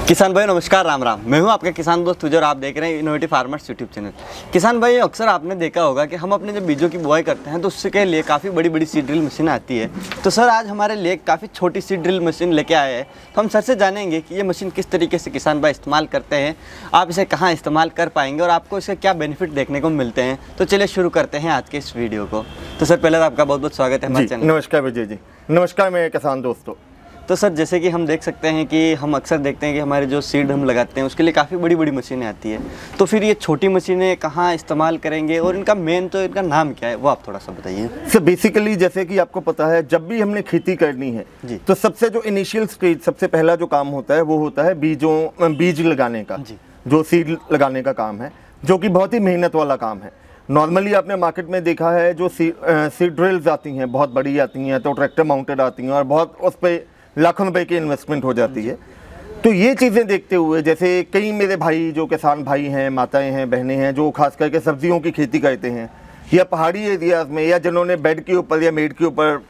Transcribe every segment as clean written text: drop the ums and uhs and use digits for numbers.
किसान भाई नमस्कार, राम राम। मैं हूं आपका किसान दोस्त तुझे और आप देख रहे हैं इनोवेटिव फार्मर्स यूट्यूब चैनल। किसान भाई, अक्सर आपने देखा होगा कि हम अपने जब बीजों की बुआई करते हैं तो उसके लिए काफ़ी बड़ी बड़ी सीड ड्रिल मशीन आती है। तो सर आज हमारे लिए काफ़ी छोटी सीड ड्रिल मशीन लेके आए हैं। तो हम सर से जानेंगे कि ये मशीन किस तरीके से किसान भाई इस्तेमाल करते हैं, आप इसे कहाँ इस्तेमाल कर पाएंगे और आपको इसके क्या बेनिफिट देखने को मिलते हैं। तो चलिए शुरू करते हैं आज के इस वीडियो को। तो सर पहले तो आपका बहुत बहुत स्वागत है हमारे चैनल। नमस्कार विजय जी। नमस्कार मेरे किसान दोस्तों। तो सर जैसे कि हम देख सकते हैं कि हम अक्सर देखते हैं कि हमारे जो सीड हम लगाते हैं उसके लिए काफ़ी बड़ी बड़ी मशीनें आती है। तो फिर ये छोटी मशीनें कहाँ इस्तेमाल करेंगे और इनका मेन तो इनका नाम क्या है वो आप थोड़ा सा बताइए। सर बेसिकली जैसे कि आपको पता है, जब भी हमने खेती करनी है तो सबसे जो इनिशियल स्टेज, सबसे पहला जो काम होता है वो होता है बीज लगाने का, जो सीड लगाने का काम है, जो कि बहुत ही मेहनत वाला काम है। नॉर्मली आपने मार्केट में देखा है जो सीड ड्रिल्स आती हैं, बहुत बड़ी आती हैं, तो ट्रैक्टर माउंटेड आती हैं और बहुत उस पर लाखों रुपए की इन्वेस्टमेंट हो जाती है। तो ये चीज़ें देखते हुए, जैसे कई मेरे भाई जो किसान भाई हैं, माताएं हैं, बहनें हैं, जो खास करके सब्जियों की खेती करते हैं या पहाड़ी एरियाज में, या जिन्होंने बेड के ऊपर या मेड के ऊपर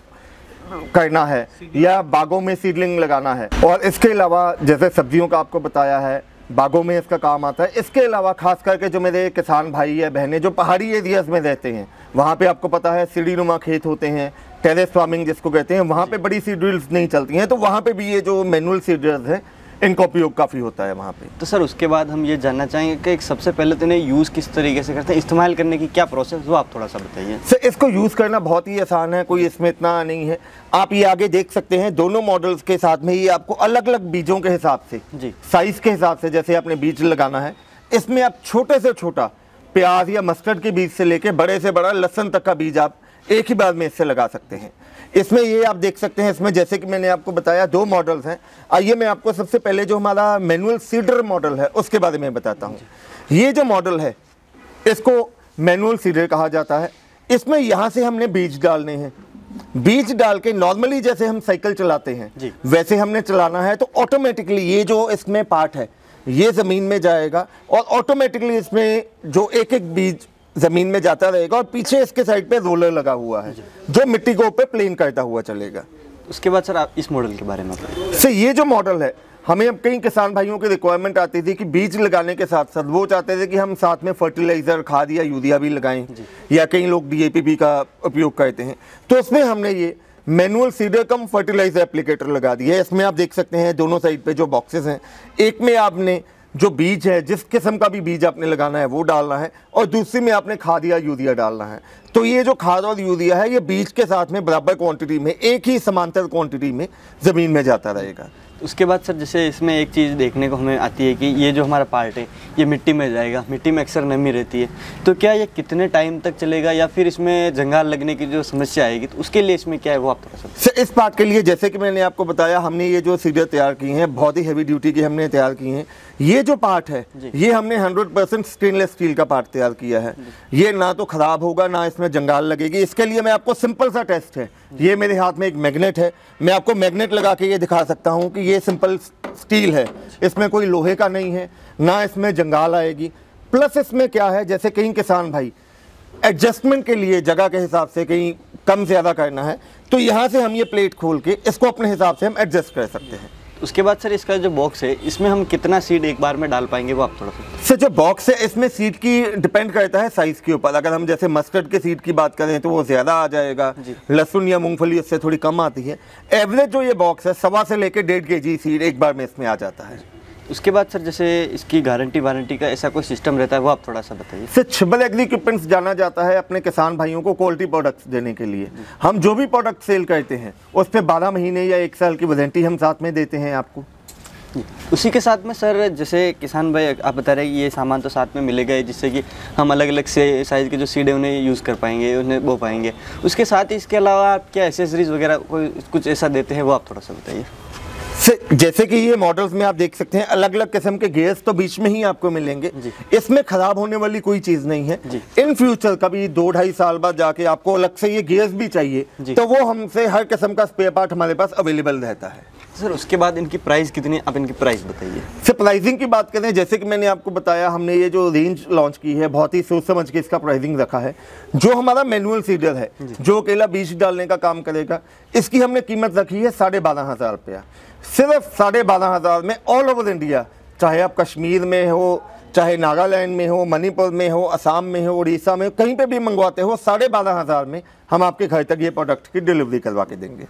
करना है या बागों में सीडलिंग लगाना है, और इसके अलावा जैसे सब्जियों का आपको बताया है, बागों में इसका काम आता है। इसके अलावा खास करके जो मेरे किसान भाई या बहनें जो पहाड़ी एरियाज में रहते हैं, वहाँ पे आपको पता है सीढ़ी नुमा खेत होते हैं, टेरेस फार्मिंग जिसको कहते हैं, वहाँ पे बड़ी सीड ड्रिल्स नहीं चलती हैं, तो वहाँ पे भी ये जो मैनुअल सीड ड्रिल्स हैं इनका उपयोग काफ़ी होता है वहाँ पे। तो सर उसके बाद हम ये जानना चाहेंगे कि सबसे पहले तो इन्हें यूज़ किस तरीके से करते हैं, इस्तेमाल करने की क्या प्रोसेस, वो आप थोड़ा सा बताइए। सर इसको यूज़ करना बहुत ही आसान है, कोई इसमें इतना नहीं है। आप ये आगे देख सकते हैं दोनों मॉडल्स के साथ में ये आपको अलग अलग बीजों के हिसाब से, साइज़ के हिसाब से, जैसे आपने बीज लगाना है, इसमें आप छोटे से छोटा प्याज या मस्टर्ड के बीज से लेके बड़े से बड़ा लहसुन तक का बीज आप एक ही बार में इससे लगा सकते हैं। इसमें ये आप देख सकते हैं, इसमें जैसे कि मैंने आपको बताया दो मॉडल्स हैं। आइए मैं आपको सबसे पहले जो हमारा मैनुअल सीडर मॉडल है उसके बारे में बताता हूँ। ये जो मॉडल है इसको मैनुअल सीडर कहा जाता है। इसमें यहाँ से हमने बीज डालने हैं, बीज डाल के नॉर्मली जैसे हम साइकिल चलाते हैं वैसे हमने चलाना है, तो ऑटोमेटिकली ये जो इसमें पार्ट है ये ज़मीन में जाएगा और ऑटोमेटिकली इसमें जो एक एक बीज ज़मीन में जाता रहेगा और पीछे इसके साइड पे रोलर लगा हुआ है जो मिट्टी को ऊपर प्लेन करता हुआ चलेगा। उसके बाद सर आप इस मॉडल के बारे में बताइए। सर ये जो मॉडल है, हमें अब कई किसान भाइयों की रिक्वायरमेंट आती थी कि बीज लगाने के साथ साथ वो चाहते थे कि हम साथ में फर्टिलाइज़र, खाद या यूरिया भी लगाएं, या कई लोग DAP का उपयोग करते हैं। तो उसमें हमने ये मैनुअल सीडर कम फर्टिलाइजर एप्लीकेटर लगा दिया है। इसमें आप देख सकते हैं दोनों साइड पे जो बॉक्सेस हैं, एक में आपने जो बीज है, जिस किस्म का भी बीज आपने लगाना है वो डालना है, और दूसरी में आपने खाद या यूरिया डालना है। तो ये जो खाद और यूरिया है ये बीज के साथ में बराबर क्वांटिटी में, एक ही समांतर क्वांटिटी में ज़मीन में जाता रहेगा। उसके बाद सर जैसे इसमें एक चीज़ देखने को हमें आती है कि ये जो हमारा पार्ट है ये मिट्टी में जाएगा, मिट्टी में अक्सर नमी रहती है, तो क्या ये कितने टाइम तक चलेगा या फिर इसमें जंगाल लगने की जो समस्या आएगी तो उसके लिए इसमें क्या है वो आप थोड़ा सा। सर इस पार्ट के लिए जैसे कि मैंने आपको बताया, हमने ये जो सीडर तैयार की हैं बहुत ही हैवी ड्यूटी की हमने तैयार की हैं। ये जो पार्ट है ये हमने 100% स्टेनलेस स्टील का पार्ट तैयार किया है। ये ना तो ख़राब होगा ना इसमें जंगाल लगेगी। इसके लिए मैं आपको सिंपल सा टेस्ट है, ये मेरे हाथ में एक मैग्नेट है, मैं आपको मैग्नेट लगा के ये दिखा सकता हूँ कि ये सिंपल स्टील है, इसमें कोई लोहे का नहीं है, ना इसमें जंगाल आएगी। प्लस इसमें क्या है, जैसे कई किसान भाई एडजस्टमेंट के लिए जगह के हिसाब से कहीं कम ज़्यादा करना है, तो यहाँ से हम ये प्लेट खोल के इसको अपने हिसाब से हम एडजस्ट कर सकते हैं। उसके बाद सर इसका जो बॉक्स है इसमें हम कितना सीड एक बार में डाल पाएंगे वो आप थोड़ा सा। सर जो बॉक्स है इसमें सीड की डिपेंड करता है साइज़ के ऊपर। अगर हम जैसे मस्टर्ड के सीड की बात करें तो वो ज़्यादा आ जाएगा, लहसुन या मूंगफली उससे थोड़ी कम आती है। एवरेज जो ये बॉक्स है 1.25 से लेकर 1.5 kg सीड एक बार में इसमें आ जाता है। उसके बाद सर जैसे इसकी गारंटी वारंटी का ऐसा कोई सिस्टम रहता है वो आप थोड़ा सा बताइए। सर छिबल एग्री इक्विपमेंट्स जाना जाता है अपने किसान भाइयों को क्वालिटी प्रोडक्ट्स देने के लिए। हम जो भी प्रोडक्ट सेल करते हैं उस पर 12 महीने या 1 साल की वारंटी हम साथ में देते हैं आपको। उसी के साथ में सर जैसे किसान भाई आप बता रहे हैं कि ये सामान तो साथ में मिलेगा जिससे कि हम अलग अलग से साइज़ के जो सीड है उन्हें यूज़ कर पाएंगे, उन्हें बो पाएंगे। उसके साथ ही इसके अलावा आप क्या एसेसरीज वगैरह कोई कुछ ऐसा देते हैं वो आप थोड़ा सा बताइए। जैसे कि ये मॉडल्स में आप देख सकते हैं अलग अलग किस्म के गियर्स तो बीच में ही आपको मिलेंगे, इसमें खराब होने वाली कोई चीज़ नहीं है। इन फ्यूचर कभी 2-2.5 साल बाद जाके आपको अलग से ये गियर्स भी चाहिए तो वो हमसे हर किस्म का स्पेयर पार्ट हमारे पास अवेलेबल रहता है। सर उसके बाद इनकी प्राइस कितनी, आप इनकी प्राइस बताइए। सर प्राइसिंग की बात करें, जैसे कि मैंने आपको बताया, हमने ये जो रेंज लॉन्च की है बहुत ही सोच समझ के इसका प्राइसिंग रखा है। जो हमारा मैनुअल सीडर है जो अकेला बीज डालने का काम करेगा, इसकी हमने कीमत रखी है 12,500 रुपया। सिर्फ 12,500 में ऑल ओवर इंडिया, चाहे आप कश्मीर में हो, चाहे नागालैंड में हो, मणिपुर में हो, असम में हो, उड़ीसा में हो, कहीं पे भी मंगवाते हो, 12,500 में हम आपके घर तक ये प्रोडक्ट की डिलीवरी करवा के देंगे।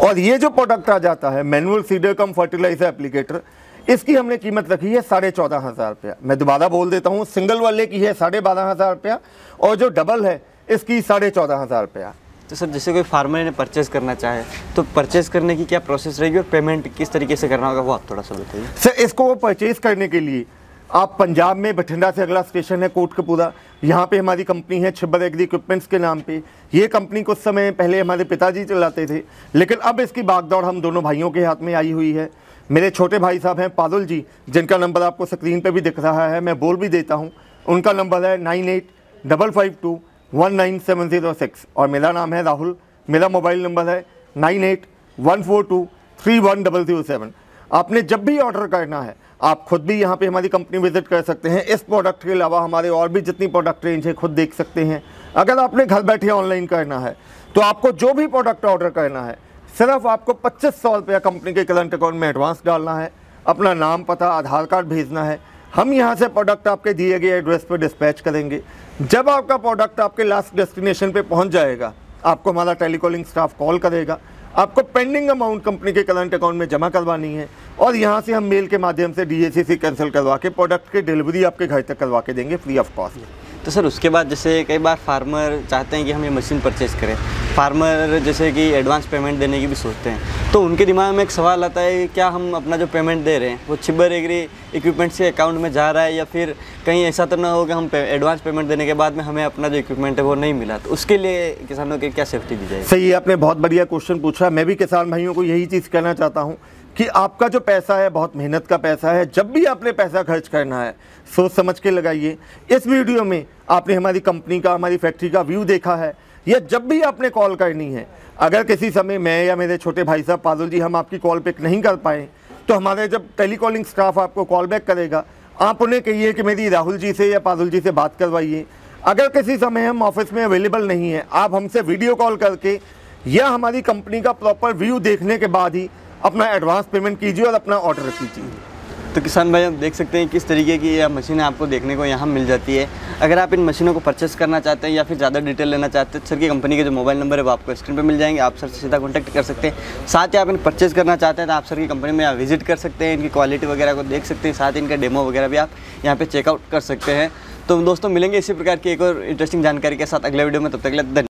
और ये जो प्रोडक्ट आ जाता है मैनुअल सीडर कम फर्टिलाइजर एप्लीकेटर, इसकी हमने कीमत रखी है 14,500 रुपया। मैं दोबारा बोल देता हूँ, सिंगल वाले की है 12,500 रुपया और जो डबल है इसकी 14,500 रुपया। तो सर जैसे कोई फार्मर ने परचेज करना चाहे तो परचेज करने की क्या प्रोसेस रहेगी और पेमेंट किस तरीके से करना होगा वो आप थोड़ा सा बताइए। सर इसको परचेज करने के लिए आप पंजाब में बठिंडा से अगला स्टेशन है कोटकपूरा, यहाँ पे हमारी कंपनी है छिब्बर एग्री इक्विपमेंट्स के नाम पे। ये कंपनी कुछ समय पहले हमारे पिताजी चलाते थे, लेकिन अब इसकी भागदौड़ हम दोनों भाइयों के हाथ में आई हुई है। मेरे छोटे भाई साहब हैं पारुल जी, जिनका नंबर आपको स्क्रीन पे भी दिख रहा है, मैं बोल भी देता हूँ। उनका नंबर है 9855219706 और मेरा नाम है राहुल। मेरा मोबाइल नंबर है 9814231007। आपने जब भी ऑर्डर करना है आप खुद भी यहाँ पे हमारी कंपनी विजिट कर सकते हैं। इस प्रोडक्ट के अलावा हमारे और भी जितनी प्रोडक्ट रेंज है खुद देख सकते हैं। अगर आपने घर बैठे ऑनलाइन करना है तो आपको जो भी प्रोडक्ट ऑर्डर करना है सिर्फ आपको 2500 रुपया कंपनी के करंट अकाउंट में एडवांस डालना है, अपना नाम, पता, आधार कार्ड भेजना है। हम यहाँ से प्रोडक्ट आपके दिए गए एड्रेस पर डिस्पैच करेंगे। जब आपका प्रोडक्ट आपके लास्ट डेस्टिनेशन पे पहुँच जाएगा, आपको हमारा टेलीकॉलिंग स्टाफ कॉल करेगा। आपको पेंडिंग अमाउंट कंपनी के करंट अकाउंट में जमा करवानी है और यहाँ से हम मेल के माध्यम से DACC कैंसिल करवा के प्रोडक्ट की डिलीवरी आपके घर तक करवा के देंगे फ्री ऑफ कॉस्ट। तो सर उसके बाद जैसे कई बार फार्मर चाहते हैं कि हम ये मशीन परचेज़ करें, फार्मर जैसे कि एडवांस पेमेंट देने की भी सोचते हैं, तो उनके दिमाग में एक सवाल आता है क्या हम अपना जो पेमेंट दे रहे हैं वो छिब्बर एग्री इक्विपमेंट्स के अकाउंट में जा रहा है या फिर कहीं ऐसा तो ना हो कि हम एडवांस पेमेंट देने के बाद में हमें अपना जो इक्विपमेंट है वो नहीं मिला। तो उसके लिए किसानों की क्या सेफ्टी दी जाएगी? सही, आपने बहुत बढ़िया क्वेश्चन पूछा। मैं भी किसान भाइयों को यही चीज़ कहना चाहता हूँ कि आपका जो पैसा है बहुत मेहनत का पैसा है। जब भी आपने पैसा खर्च करना है सोच समझ के लगाइए। इस वीडियो में आपने हमारी कंपनी का, हमारी फैक्ट्री का व्यू देखा है, या जब भी आपने कॉल करनी है, अगर किसी समय मैं या मेरे छोटे भाई साहब पारुल जी हम आपकी कॉल पिक नहीं कर पाए तो हमारे जब टेलीकॉलिंग स्टाफ आपको कॉल बैक करेगा, आप उन्हें कहिए कि मेरी राहुल जी से या पारुल जी से बात करवाइए। अगर किसी समय हम ऑफिस में अवेलेबल नहीं है, आप हमसे वीडियो कॉल करके या हमारी कंपनी का प्रॉपर व्यू देखने के बाद ही अपना एडवांस पेमेंट कीजिए और अपना ऑर्डर कीजिए। तो किसान भाई हम देख सकते हैं किस तरीके की यह मशीनें आपको देखने को यहाँ मिल जाती है। अगर आप इन मशीनों को परचेस करना चाहते हैं या फिर ज़्यादा डिटेल लेना चाहते हैं, सर की कंपनी के जो मोबाइल नंबर है वो आपको स्क्रीन पे मिल जाएंगे, आप सर से सीधा कॉन्टैक्ट कर सकते हैं। साथ ही आप इन परचेस करना चाहते हैं तो आप सर की कंपनी में विजिट कर सकते हैं, इनकी क्वालिटी वगैरह को देख सकते हैं, साथ ही इनका डेमो वगैरह भी आप यहाँ पर चेकआउट कर सकते हैं। तो दोस्तों मिलेंगे इसी प्रकार की एक और इंटरेस्टिंग जानकारी के साथ अगले वीडियो में, तब तक के लिए धन्यवाद।